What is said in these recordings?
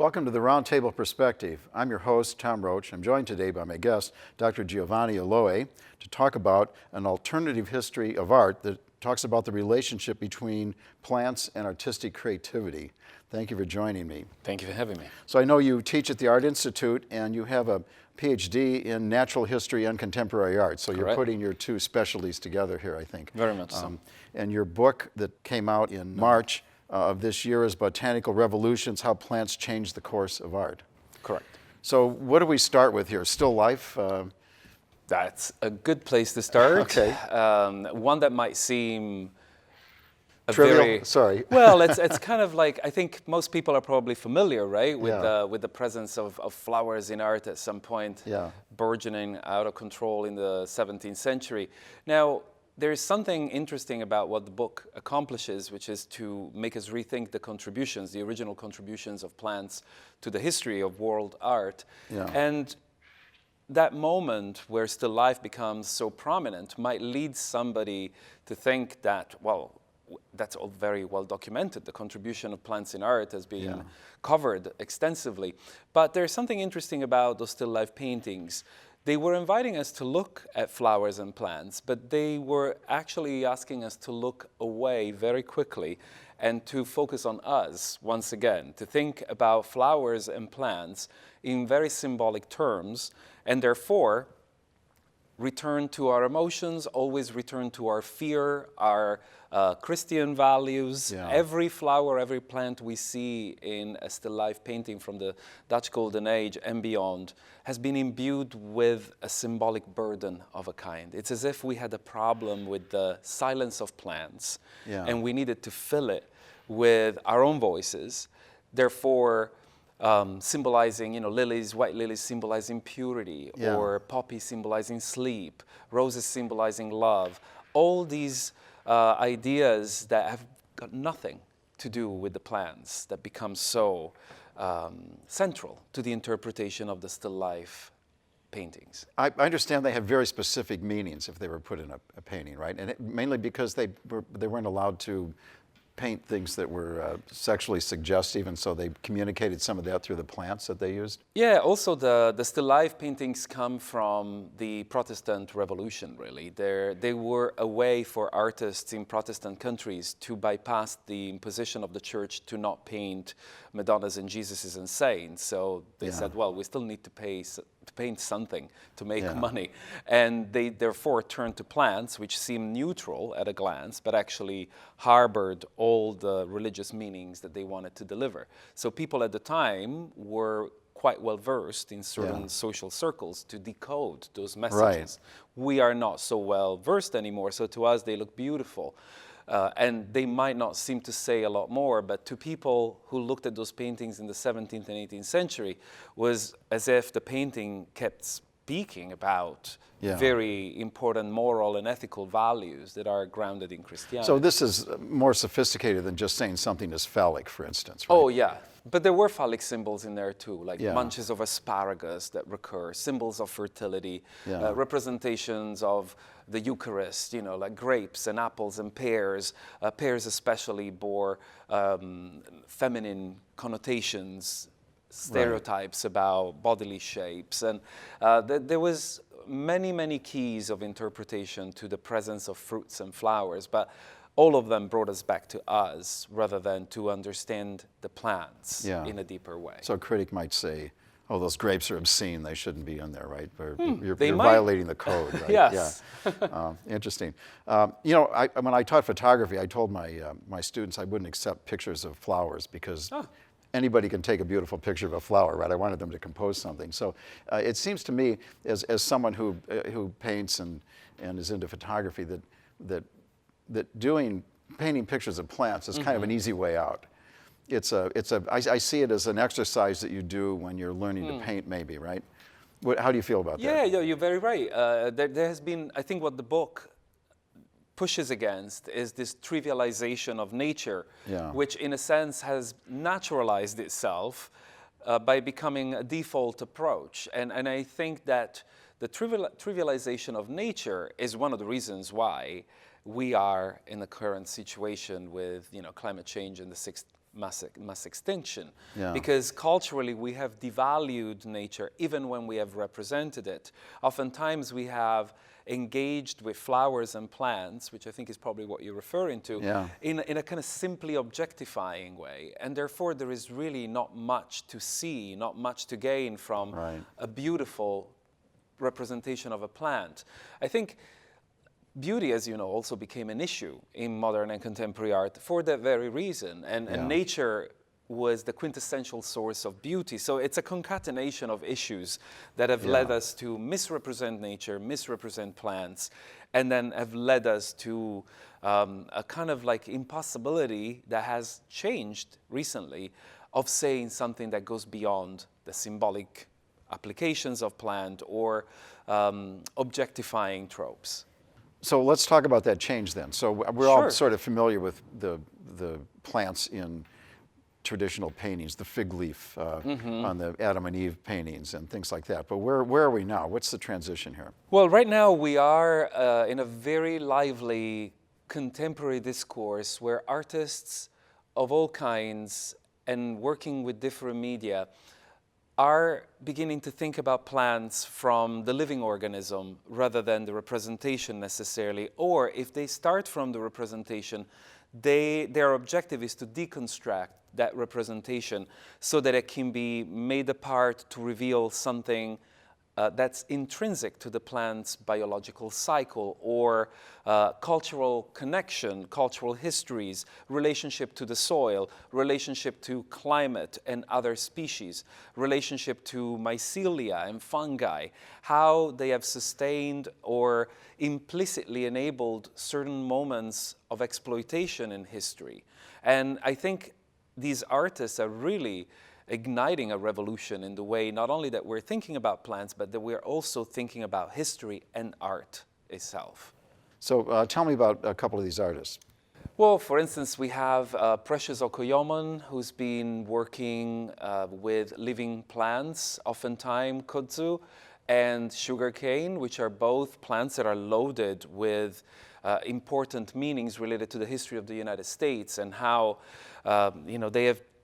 Welcome to the Roundtable Perspective. I'm your host, Tom Roach. I'm joined today by my guest, Dr. Giovanni Aloi, to talk about an alternative history of art that talks about the relationship between plants and artistic creativity. Thank you for joining me. Thank you for having me. So I know you teach at the Art Institute and you have a Ph.D. in natural history and contemporary art. So Correct. You're putting your two specialties together here, I think. Very much so. And your book that came out in March of this year is Botanical Revolutions, How Plants Change the Course of Art. Correct. So what do we start with here? Still life? That's a good place to start. Okay. One that might seem trivial? Sorry. Well, it's kind of like, I think most people are probably familiar, right, with Yeah. with the presence of flowers in art at some point, Yeah. burgeoning out of control in the 17th century. Now, there's something interesting about what the book accomplishes, which is to make us rethink the contributions, the original contributions of plants to the history of world art. Yeah. And that moment where still life becomes so prominent might lead somebody to think that, well, that's all very well documented. The contribution of plants in art has been covered extensively. But there's something interesting about those still life paintings. They were inviting us to look at flowers and plants, but they were actually asking us to look away very quickly and to focus on us once again, to think about flowers and plants in very symbolic terms, and therefore return to our emotions, always return to our fear, our Christian values. Yeah. Every flower, every plant we see in a still life painting from the Dutch Golden Age and beyond has been imbued with a symbolic burden of a kind. It's as if we had a problem with the silence of plants, and we needed to fill it with our own voices. Therefore, symbolizing, lilies, white lilies symbolizing purity, or poppies symbolizing sleep, roses symbolizing love. All these ideas that have got nothing to do with the plants that become so central to the interpretation of the still life paintings. I understand they have very specific meanings if they were put in a painting, right? And mainly because they weren't allowed to paint things that were sexually suggestive, and so they communicated some of that through the plants that they used? Yeah, also the still life paintings come from the Protestant Revolution, really. They were a way for artists in Protestant countries to bypass the imposition of the church to not paint Madonnas and Jesuses and saints. So they said, well, we still need to paint something to make money. And they therefore turned to plants, which seem neutral at a glance, but actually harbored all the religious meanings that they wanted to deliver. So people at the time were quite well versed in certain social circles to decode those messages. Right. We are not so well versed anymore, so to us they look beautiful. And they might not seem to say a lot more, but to people who looked at those paintings in the 17th and 18th century, was as if the painting kept speaking about very important moral and ethical values that are grounded in Christianity. So this is more sophisticated than just saying something is phallic, for instance, right? Oh, yeah. But there were phallic symbols in there too, like bunches of asparagus that recur, symbols of fertility, representations of the Eucharist, like grapes and apples and pears. Pears especially bore feminine connotations, stereotypes about bodily shapes. And there was many keys of interpretation to the presence of fruits and flowers, but all of them brought us back to us rather than to understand the plants in a deeper way. So a critic might say, oh, those grapes are obscene, they shouldn't be in there, right? You're violating the code, right? Yes. Interesting. When I taught photography, I told my students I wouldn't accept pictures of flowers because anybody can take a beautiful picture of a flower, right? I wanted them to compose something. So it seems to me, as someone who paints and is into photography, that painting pictures of plants is kind of an easy way out. I see it as an exercise that you do when you're learning to paint, maybe, right? How do you feel about that? Yeah, you're very right. There has been, I think what the book pushes against is this trivialization of nature, which in a sense has naturalized itself by becoming a default approach. And I think that the trivialization of nature is one of the reasons why we are in the current situation with climate change and the mass extinction. Yeah. Because culturally we have devalued nature even when we have represented it. Oftentimes we have engaged with flowers and plants, which I think is probably what you're referring to, Yeah. in a kind of simply objectifying way. And therefore there is really not much to see, not much to gain from Right. a beautiful representation of a plant. I think beauty, as you know, also became an issue in modern and contemporary art for that very reason. And nature was the quintessential source of beauty. So it's a concatenation of issues that have led us to misrepresent nature, misrepresent plants, and then have led us to a kind of like impossibility that has changed recently of saying something that goes beyond the symbolic applications of plant or objectifying tropes. So let's talk about that change then. So we're all Sure. sort of familiar with the plants in traditional paintings, the fig leaf on the Adam and Eve paintings and things like that. But where are we now? What's the transition here? Well, right now we are in a very lively contemporary discourse where artists of all kinds and working with different media are beginning to think about plants from the living organism rather than the representation necessarily. Or if they start from the representation, their objective is to deconstruct that representation so that it can be made apart to reveal something that's intrinsic to the plant's biological cycle or cultural connection, cultural histories, relationship to the soil, relationship to climate and other species, relationship to mycelia and fungi, how they have sustained or implicitly enabled certain moments of exploitation in history. And I think these artists are really igniting a revolution in the way not only that we're thinking about plants, but that we're also thinking about history and art itself. So tell me about a couple of these artists. Well, for instance, we have Precious Okoyomon, who's been working with living plants, oftentimes kudzu, and sugarcane, which are both plants that are loaded with important meanings related to the history of the United States and how,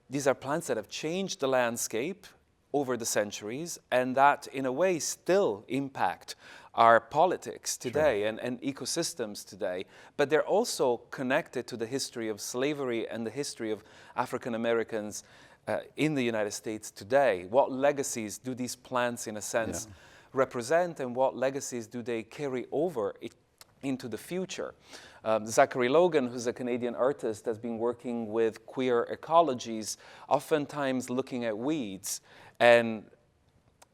these are plants that have changed the landscape over the centuries and that in a way still impact our politics today and ecosystems today. But they're also connected to the history of slavery and the history of African Americans in the United States today. What legacies do these plants in a sense represent and what legacies do they carry over into the future? Zachary Logan, who's a Canadian artist, has been working with queer ecologies, oftentimes looking at weeds and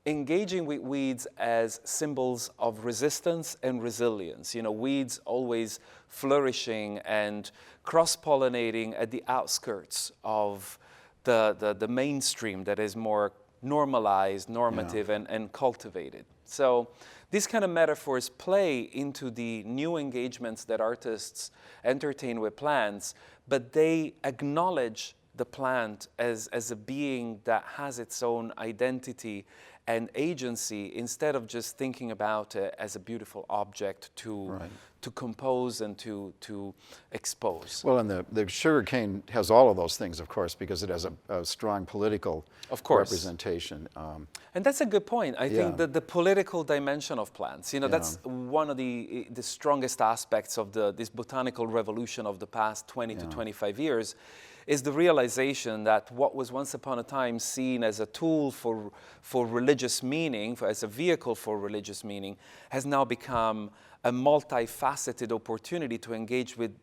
engaging with weeds as symbols of resistance and resilience. You know, weeds always flourishing and cross-pollinating at the outskirts of the mainstream that is more normalized, normative, and cultivated. So these kind of metaphors play into the new engagements that artists entertain with plants, but they acknowledge the plant as a being that has its own identity and agency instead of just thinking about it as a beautiful object to compose and to expose. Well, and the sugar cane has all of those things, of course, because it has a strong political representation. And that's a good point. I think that the political dimension of plants, that's one of the strongest aspects of this botanical revolution of the past 20 to 25 years, is the realization that what was once upon a time seen as a tool for religious meaning, as a vehicle for religious meaning, has now become a multifaceted opportunity to engage with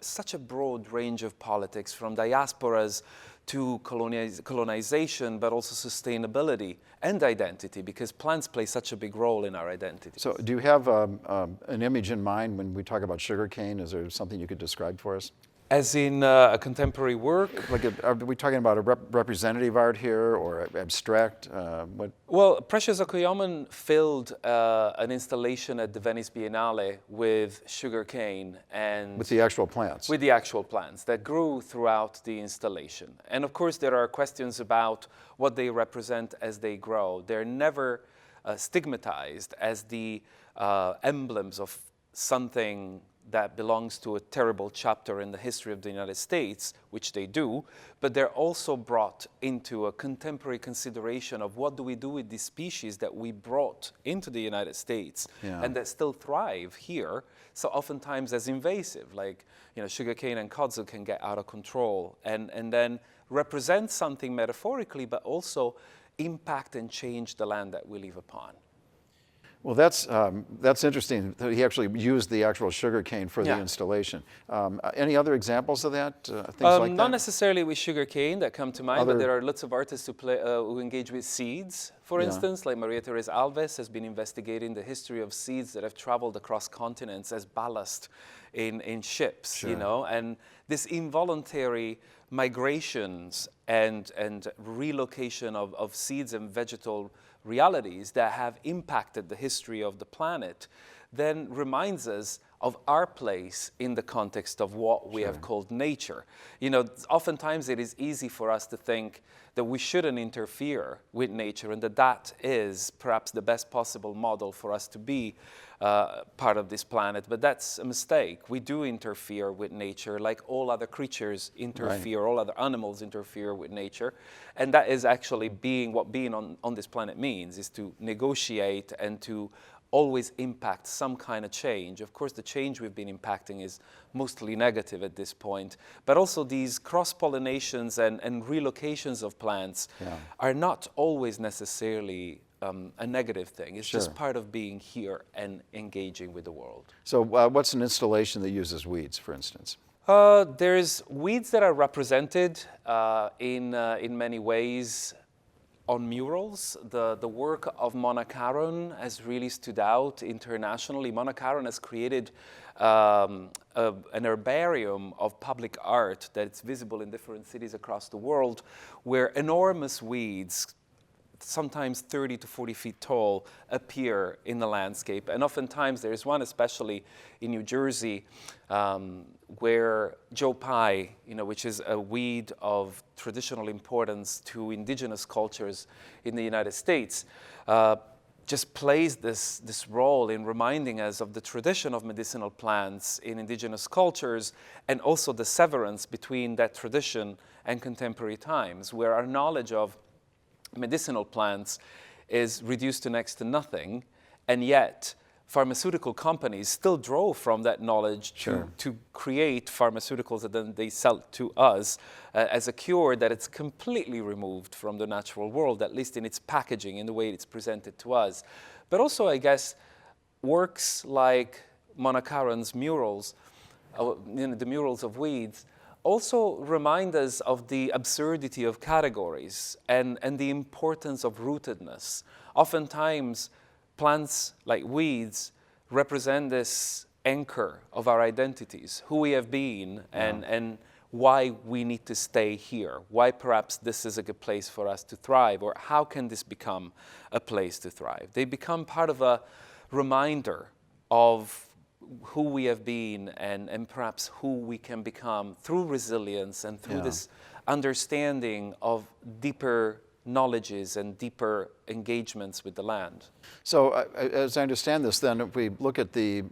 such a broad range of politics, from diasporas to colonization, but also sustainability and identity, because plants play such a big role in our identity. So do you have an image in mind when we talk about sugarcane? Is there something you could describe for us? As in a contemporary work? Like, are we talking about a representative art here or abstract? What? Well, Precious Okoyomon filled an installation at the Venice Biennale with sugarcane and... With the actual plants? With the actual plants that grew throughout the installation. And of course, there are questions about what they represent as they grow. They're never stigmatized as the emblems of something that belongs to a terrible chapter in the history of the United States, which they do, but they're also brought into a contemporary consideration of what do we do with these species that we brought into the United States and that still thrive here, so oftentimes as invasive, like sugarcane and kudzu can get out of control and then represent something metaphorically, but also impact and change the land that we live upon. Well, that's interesting. He actually used the actual sugar cane for the installation. Any other examples of that? Things like that? Not necessarily with sugar cane that come to mind, but there are lots of artists who engage with seeds. For instance, like Maria Teresa Alves has been investigating the history of seeds that have traveled across continents as ballast in ships, and this involuntary migrations and relocation of seeds and vegetal realities that have impacted the history of the planet then reminds us of our place in the context of what we have called nature. Oftentimes it is easy for us to think that we shouldn't interfere with nature and that is perhaps the best possible model for us to be part of this planet, but that's a mistake. We do interfere with nature like all other creatures interfere, all other animals interfere with nature, and that is actually what being on this planet means, is to negotiate and to always impact some kind of change. Of course, the change we've been impacting is mostly negative at this point, but also these cross-pollinations and relocations of plants are not always necessarily a negative thing. It's just part of being here and engaging with the world. So what's an installation that uses weeds, for instance? There's weeds that are represented in many ways on murals. The work of Mona Caron has really stood out internationally. Mona Caron has created an herbarium of public art that's visible in different cities across the world, where enormous weeds, sometimes 30 to 40 feet tall, appear in the landscape. And oftentimes there's one, especially in New Jersey, where Joe Pye, which is a weed of traditional importance to indigenous cultures in the United States, just plays this role in reminding us of the tradition of medicinal plants in indigenous cultures, and also the severance between that tradition and contemporary times, where our knowledge of medicinal plants is reduced to next to nothing, and yet pharmaceutical companies still draw from that knowledge to create pharmaceuticals that then they sell to us as a cure that it's completely removed from the natural world, at least in its packaging, in the way it's presented to us. But also, I guess, works like Mona Caron's murals, the murals of weeds, also remind us of the absurdity of categories and the importance of rootedness. Oftentimes, plants like weeds represent this anchor of our identities, who we have been and why we need to stay here, why perhaps this is a good place for us to thrive, or how can this become a place to thrive. They become part of a reminder of who we have been and perhaps who we can become through resilience and through this understanding of deeper knowledges and deeper engagements with the land. So as I understand this, then, if we look at the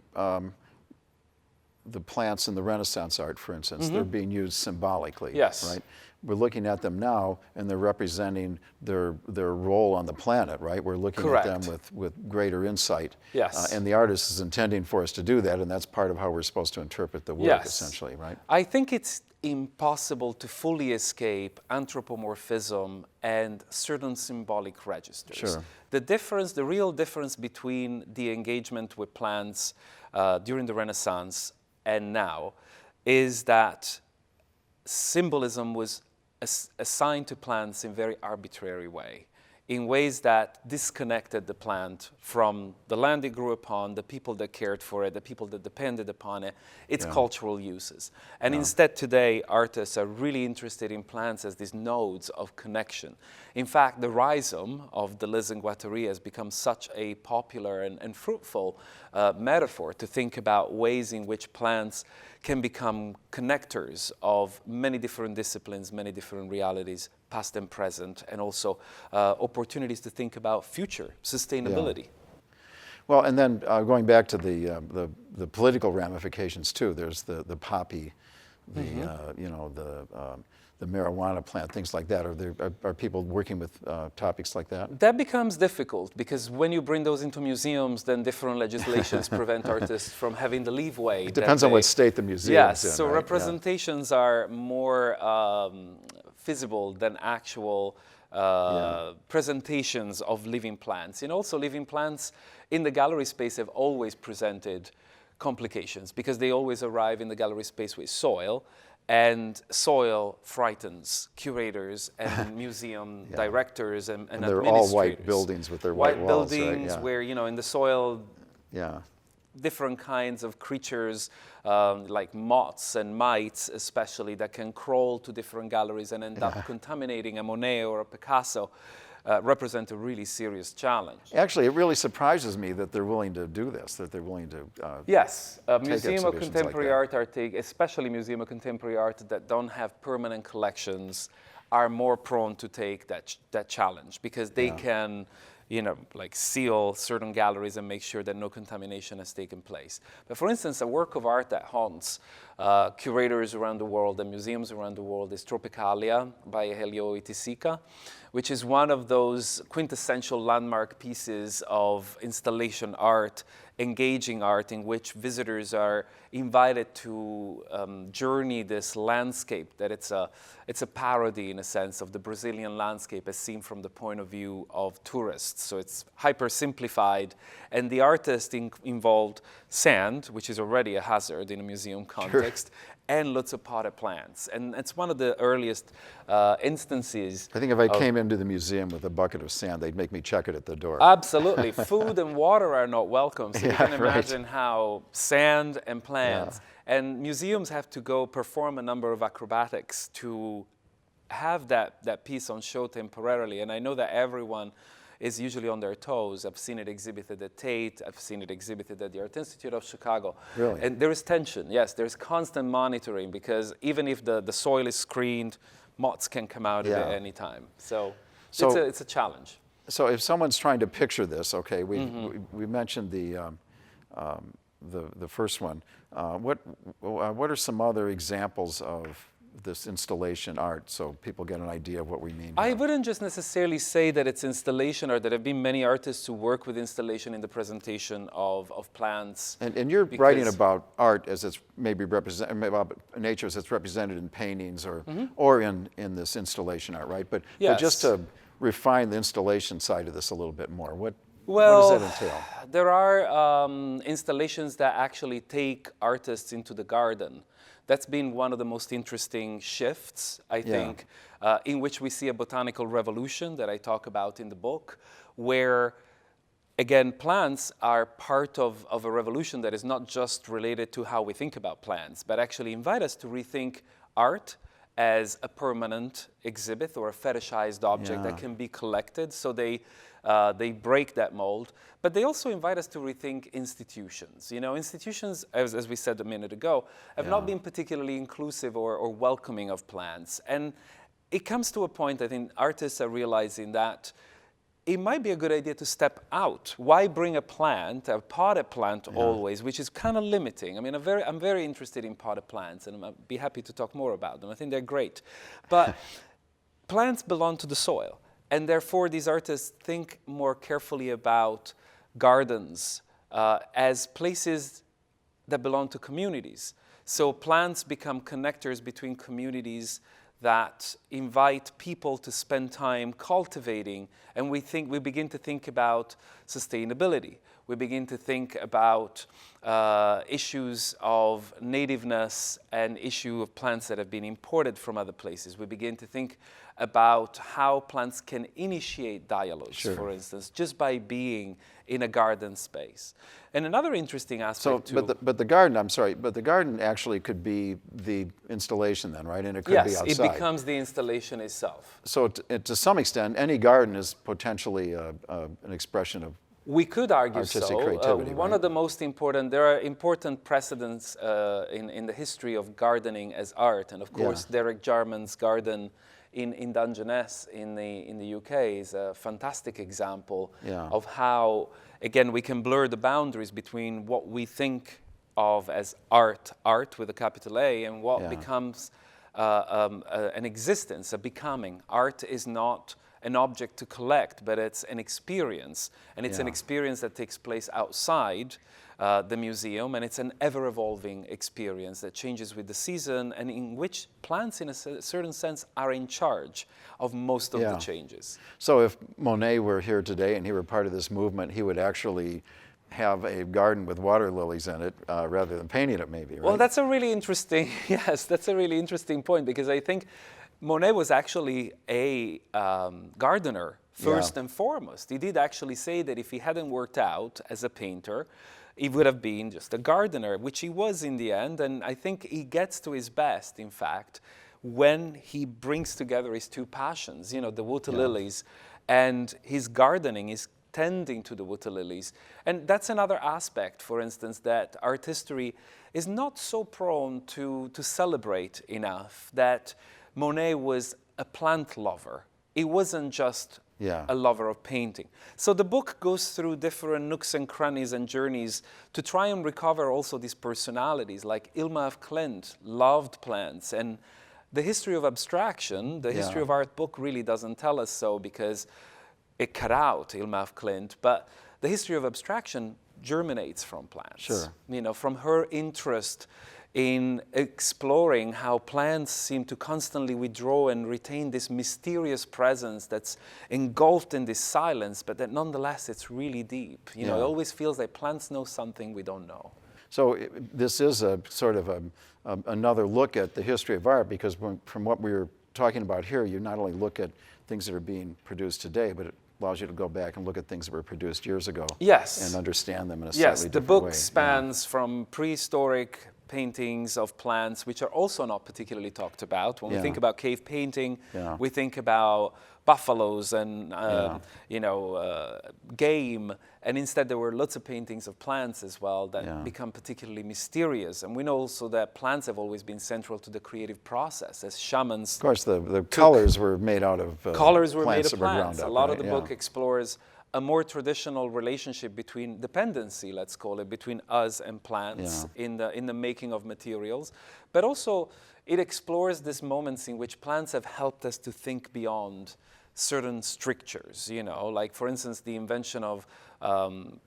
plants in the Renaissance art, for instance, they're being used symbolically, right? We're looking at them now, and they're representing their role on the planet, right? We're looking at them with greater insight. And the artist is intending for us to do that, and that's part of how we're supposed to interpret the work, essentially, right? I think it's impossible to fully escape anthropomorphism and certain symbolic registers. The real difference between the engagement with plants during the Renaissance and now is that symbolism was assigned to plants in a very arbitrary way, in ways that disconnected the plant from the land it grew upon, the people that cared for it, the people that depended upon it, its cultural uses. And instead today, artists are really interested in plants as these nodes of connection. In fact, the rhizome of the Liz and Guattari has become such a popular and fruitful metaphor to think about ways in which plants can become connectors of many different disciplines, many different realities, past and present, and also opportunities to think about future sustainability. Well, and then going back to the political ramifications too. There's the poppy, you know, the marijuana plant, things like that. Are people working with topics like that? That becomes difficult because when you bring those into museums, then different legislations prevent artists from having the leeway. It depends on what state the museum's in, so right? representations are more feasible than actual presentations of living plants. And also living plants in the gallery space have always presented complications because they always arrive in the gallery space with soil, and soil frightens curators and museum directors and they're administrators. all white buildings with their white walls, buildings right? where, you know, in the soil, Yeah. different kinds of creatures like moths and mites especially that can crawl to different galleries and end up contaminating a Monet or a Picasso represent a really serious challenge. Actually, it really surprises me that they're willing to do this, that they're willing to Yes, take Museum of exhibitions Contemporary like that. Art especially Museum of Contemporary Art that don't have permanent collections are more prone to take that challenge because they can, you know, like seal certain galleries and make sure that no contamination has taken place. But for instance, a work of art that haunts curators around the world and museums around the world is Tropicalia by Helio Itisika, which is one of those quintessential landmark pieces of installation art, engaging art, in which visitors are invited to journey this landscape, that it's a parody in a sense of the Brazilian landscape as seen from the point of view of tourists. So it's hyper simplified, and the artist involved sand, which is already a hazard in a museum context, and lots of potted plants. And it's one of the earliest instances. I think if I came into the museum with a bucket of sand, they'd make me check it at the door. Absolutely. Food and water are not welcome. So you can imagine how sand and plants, and museums have to go perform a number of acrobatics to have that piece on show temporarily. And I know that everyone is usually on their toes. I've seen it exhibited at Tate. I've seen it exhibited at the Art Institute of Chicago. Really? And there is tension, yes. There's constant monitoring because even if the soil is screened, moths can come out of it at any time. So it's a challenge. So if someone's trying to picture this, okay, we mentioned the first one. What are some other examples of this installation art so people get an idea of what we mean? I wouldn't just necessarily say that it's installation art. There have been many artists who work with installation in the presentation of plants. And you're writing about art as it's maybe represented, about nature as it's represented in paintings or in this installation art, right? But just to refine the installation side of this a little bit more, what does that entail? There are installations that actually take artists into the garden. That's been one of the most interesting shifts, I think, in which we see a botanical revolution that I talk about in the book, where, again, plants are part of a revolution that is not just related to how we think about plants, but actually invite us to rethink art as a permanent exhibit or a fetishized object that can be collected. So they break that mold, but they also invite us to rethink institutions. You know, institutions, as we said a minute ago, have not been particularly inclusive or welcoming of plants. And it comes to a point, I think, artists are realizing that it might be a good idea to step out. Why bring a plant, a potted plant always, which is kind of limiting? I mean, I'm very interested in potted plants, and I'd be happy to talk more about them. I think they're great. But plants belong to the soil. And therefore, these artists think more carefully about gardens as places that belong to communities. So plants become connectors between communities that invite people to spend time cultivating. And we begin to think about sustainability. We begin to think about issues of nativeness and issue of plants that have been imported from other places. We begin to think about how plants can initiate dialogues, for instance, just by being in a garden space. And another interesting aspect too. But the garden actually could be the installation then, right? And it could be outside. Yes, it becomes the installation itself. So to some extent, any garden is potentially an expression of we could argue artistic so. creativity, One of the most important, there are important precedents in the history of gardening as art. And of course, Derek Jarman's garden in Dungeness in the UK is a fantastic example of how again, we can blur the boundaries between what we think of as art with a capital A, and what becomes an existence, a becoming. Art is not an object to collect, but it's an experience. And it's an experience that takes place outside the museum, and it's an ever-evolving experience that changes with the season, and in which plants, in a certain sense, are in charge of most of the changes. So if Monet were here today and he were part of this movement, he would actually have a garden with water lilies in it rather than painting it, maybe, right? Well, that's a really interesting, yes, that's a really interesting point, because I think Monet was actually a gardener first and foremost. He did actually say that if he hadn't worked out as a painter, he would have been just a gardener, which he was in the end. And I think he gets to his best, in fact, when he brings together his two passions, you know, the water lilies and his gardening, his tending to the water lilies. And that's another aspect, for instance, that art history is not so prone to celebrate enough, that Monet was a plant lover. He wasn't just a lover of painting. So the book goes through different nooks and crannies and journeys to try and recover also these personalities, like Ilma af Klint loved plants. And the history of abstraction, the history of art book really doesn't tell us so, because it cut out Ilma af Klint, but the history of abstraction germinates from plants. Sure. You know, from her interest in exploring how plants seem to constantly withdraw and retain this mysterious presence that's engulfed in this silence, but that nonetheless it's really deep. You know, it always feels like plants know something we don't know. So this is a sort of another look at the history of art, because from what we were talking about here, you not only look at things that are being produced today, but it allows you to go back and look at things that were produced years ago. Yes. And understand them in a Yes, slightly the different book way. spans from prehistoric paintings of plants, which are also not particularly talked about. When we think about cave painting, we think about buffaloes and game, and instead there were lots of paintings of plants as well that become particularly mysterious. And we know also that plants have always been central to the creative process, as shamans. Of course, the colors were made out of colors were made plants of that were ground plants. up, A lot right? of the book explores a more traditional relationship between dependency, let's call it, between us and plants in the making of materials. But also it explores these moments in which plants have helped us to think beyond certain strictures, you know, like for instance, the invention of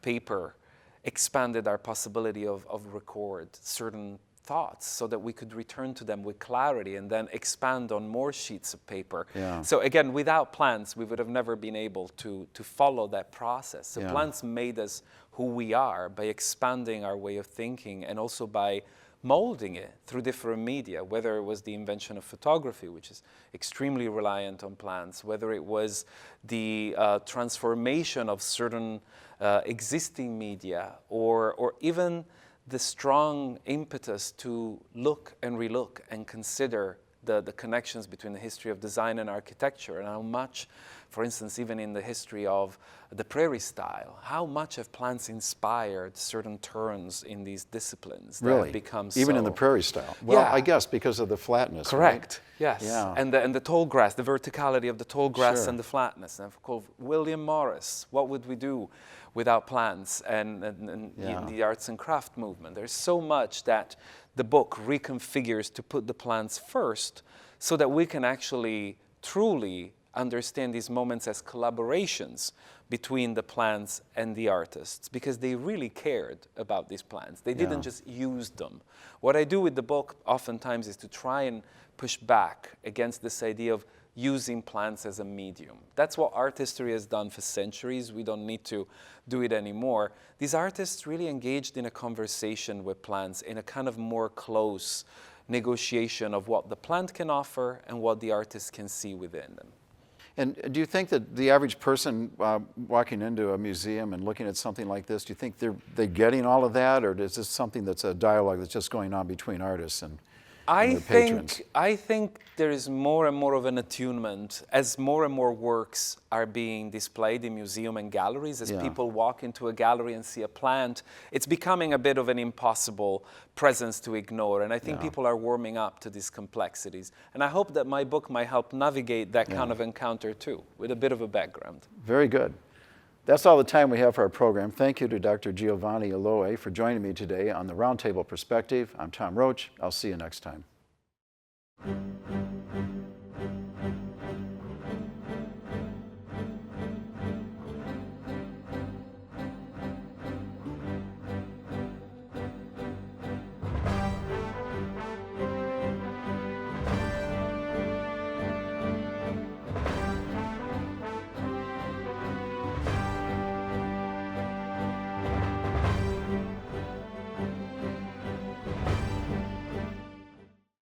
paper expanded our possibility of record certain thoughts so that we could return to them with clarity and then expand on more sheets of paper. So again, without plants, we would have never been able to follow that process. So plants made us who we are by expanding our way of thinking, and also by molding it through different media, whether it was the invention of photography, which is extremely reliant on plants, whether it was the transformation of certain existing media, or even the strong impetus to look and relook and consider the connections between the history of design and architecture, and how much, for instance, even in the history of the prairie style, how much have plants inspired certain turns in these disciplines that have become even so, in the prairie style? Well, I guess because of the flatness. Correct. Right? Yes. And the tall grass, the verticality of the tall grass and the flatness. And of course, William Morris, what would we do without plants, and the arts and craft movement? There's so much that the book reconfigures to put the plants first, so that we can actually truly understand these moments as collaborations between the plants and the artists, because they really cared about these plants. They didn't just use them. What I do with the book oftentimes is to try and push back against this idea of using plants as a medium. That's what art history has done for centuries. We don't need to do it anymore. These artists really engaged in a conversation with plants, in a kind of more close negotiation of what the plant can offer and what the artist can see within them. And do you think that the average person walking into a museum and looking at something like this, do you think they're getting all of that, or is this something that's a dialogue that's just going on between artists and their patrons? I think there is more and more of an attunement as more and more works are being displayed in museum and galleries. As people walk into a gallery and see a plant, it's becoming a bit of an impossible presence to ignore. And I think people are warming up to these complexities. And I hope that my book might help navigate that kind of encounter too, with a bit of a background. Very good. That's all the time we have for our program. Thank you to Dr. Giovanni Aloi for joining me today on the Roundtable Perspective. I'm Tom Roach. I'll see you next time.